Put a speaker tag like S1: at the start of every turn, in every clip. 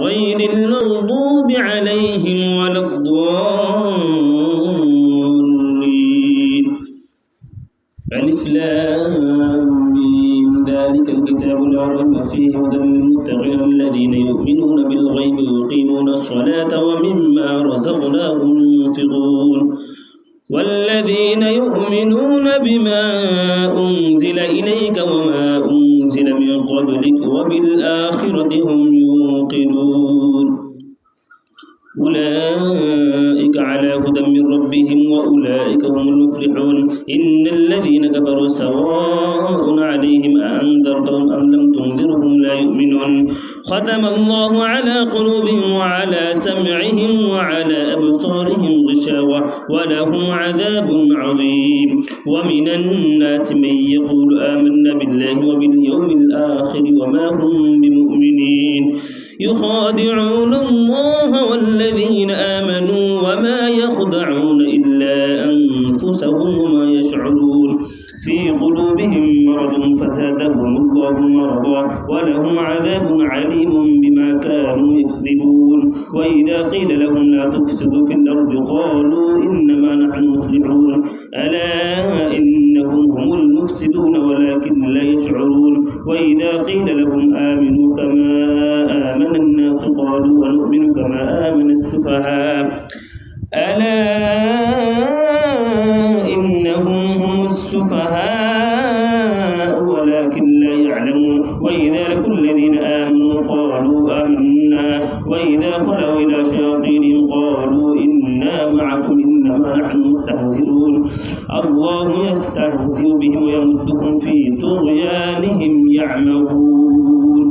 S1: غير المغضوب عليهم ولا الضالين. ألف لام ميم ذلك الكتاب لا ريب فيه هدى للمتقين الذين يؤمنون بالغيب ويقيمون الصلاة ومما رزقناهم ينفقون والذين يؤمنون بما أنزل إليك وما أنزل من قبلك وبالآخرة هم يوقنون أولئك على هدى من ربهم وأولئك هم المفلحون. إن الذين كفروا سواء عليهم أأنذرتهم أم لم تنذرهم لا يؤمنون ختم الله على قلوبهم وعلى سمعهم وعلى أبصارهم غشاوة ولهم عذاب عظيم. ومن الناس من يقول آمنا بالله وباليوم الآخر وما هم بمؤمنين يخادعون الله والذين آمنوا وما يخدعون إلا أنفسهم وما يشعرون في قلوبهم مرض فزادهم الله مرضا ولهم عذاب عليم بما كانوا يكذبون. وإذا قيل لهم لا تفسدوا في الأرض قالوا إنما نحن مصلحون ألا إنهم هم المفسدون ولكن لا يشعرون. وإذا قيل لهم آمنوا كما آمن الناس قالوا ونؤمن كما آمن السفهاء ألا إنهم هم السفهاء ولكن لا يعلمون. وإذا لقوا الذين آمنوا قالوا آمنا وإذا خلوا إلى شياطينهم قالوا إنا معكم إنما نحن مستهزئون الله يستهزئ بهم ويمدهم في طغيانهم يعمهون.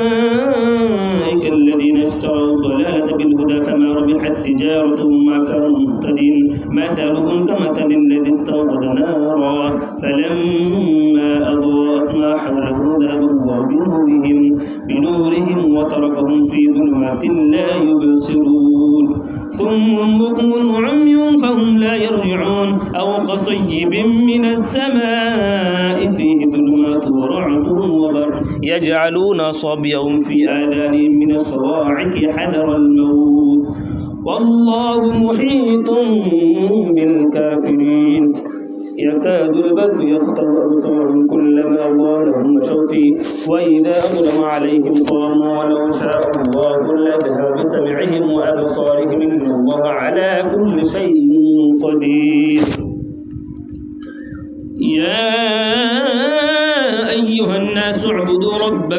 S1: أولئك الذين اشتروا الضلالة بالهدى فما ربحت تجارتهم وما كانوا مهتدين مثلهم كمثل الذي استوقد نارا فلما أضاءت ما حوله ذهب الله بنورهم وتركهم في ظلمات لا يبصرون ثم بكم عمي فهم لا يرجعون أو كصيب من السماء فيه ظلمات ورعد وبرق يجعلون أصابعهم في آذانهم من الصواعق حذر الموت والله محيط بالكافرين. يكاد البرق يخطف أبصارهم كلما أضاء لهم مشوا فيه وإذا أظلم عليهم قاموا ولو شاء الله لذهب بسمعهم وأبصارهم إن الله على كل شيء قدير. يا أيها الناس اعبدوا ربكم